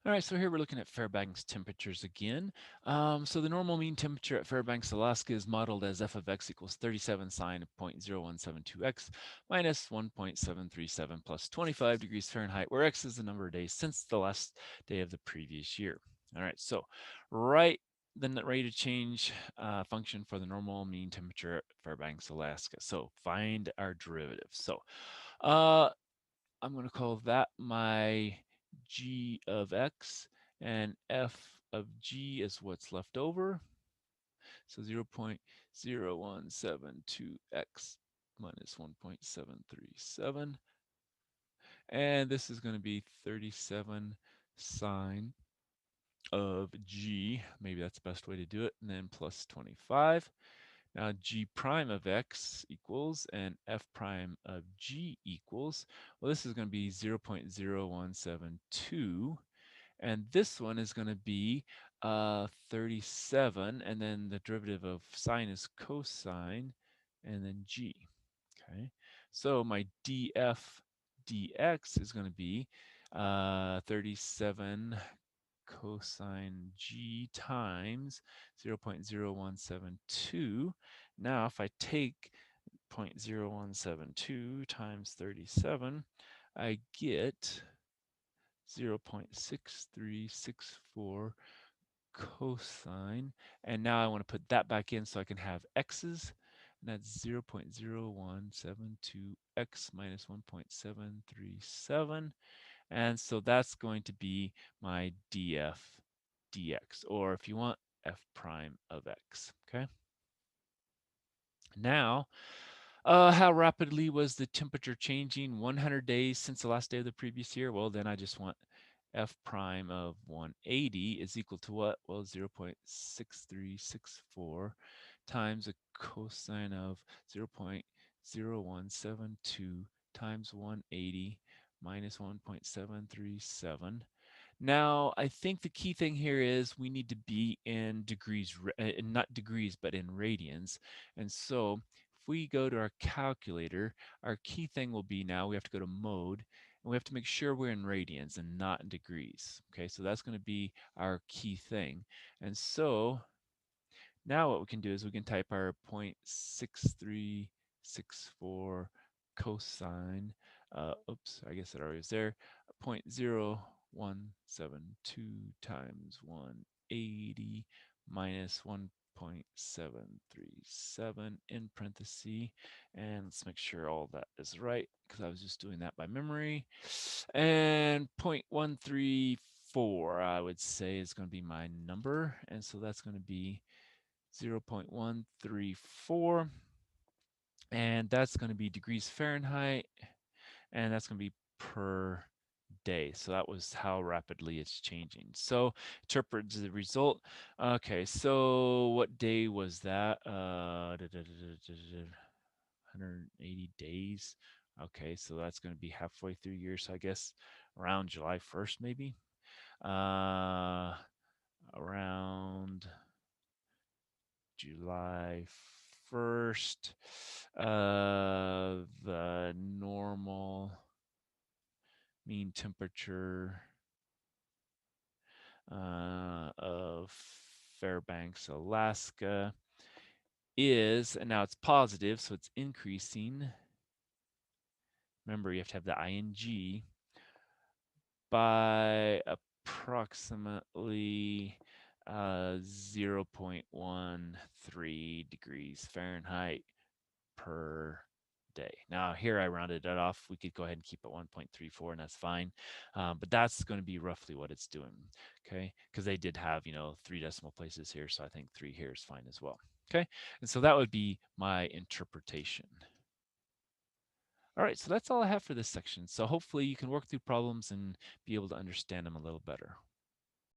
All right, so here we're looking at Fairbanks temperatures again. So the normal mean temperature at Fairbanks, Alaska is modeled as f of x equals 37 sine of 0.0172x minus 1.737 plus 25 degrees Fahrenheit, where x is the number of days since the last day of the previous year. All right, so write the rate of change function for the normal mean temperature at Fairbanks, Alaska. So find our derivative. So uh, I'm going to call that my g of x, and f of g is what's left over. So 0.0172x minus 1.737. And this is going to be 37 sine of g. Maybe that's the best way to do it. And then plus 25. Now g prime of x equals, and f prime of g equals, well, this is going to be 0.0172, and this one is going to be 37, and then the derivative of sine is cosine, and then g. Okay, so my df dx is going to be 37 cosine g times 0.0172. Now, if I take 0.0172 times 37, I get 0.6364 cosine. And now I want to put that back in so I can have x's. And that's 0.0172x minus 1.737. And so that's going to be my df dx, or if you want, f prime of x. Okay. Now, how rapidly was the temperature changing 100 days since the last day of the previous year? Well, then I just want f prime of 180 is equal to what? Well, 0.6364 times a cosine of 0.0172 times 180 minus 1.737. Now, I think the key thing here is we need to be in degrees, not degrees, but in radians. And so if we go to our calculator, our key thing will be, now we have to go to mode, and we have to make sure we're in radians and not in degrees. Okay, so that's going to be our key thing. And so now what we can do is we can type our 0.6364 cosine, oops, I guess it already was there, 0.0172 times 180 minus 1.737 in parentheses, and let's make sure all that is right because I was just doing that by memory. And 0.134 I would say is going to be my number, and so that's going to be 0.134, and that's going to be degrees Fahrenheit, and that's going to be per day. So that was how rapidly it's changing. So interpret the result. Okay, so what day was that? 180 days. Okay, so that's going to be halfway through year. So I guess around July 1st, maybe. Around July 1st, the normal mean temperature of Fairbanks, Alaska is, and now it's positive, so it's increasing. Remember, you have to have the ing, by approximately 0.13 degrees Fahrenheit per day. Now here I rounded it off. We could go ahead and keep it 1.34, and that's fine. But that's going to be roughly what it's doing. Okay, because they did have 3 decimal places here, so I think 3 here is fine as well. Okay, and so that would be my interpretation. All right, so that's all I have for this section. So hopefully you can work through problems and be able to understand them a little better.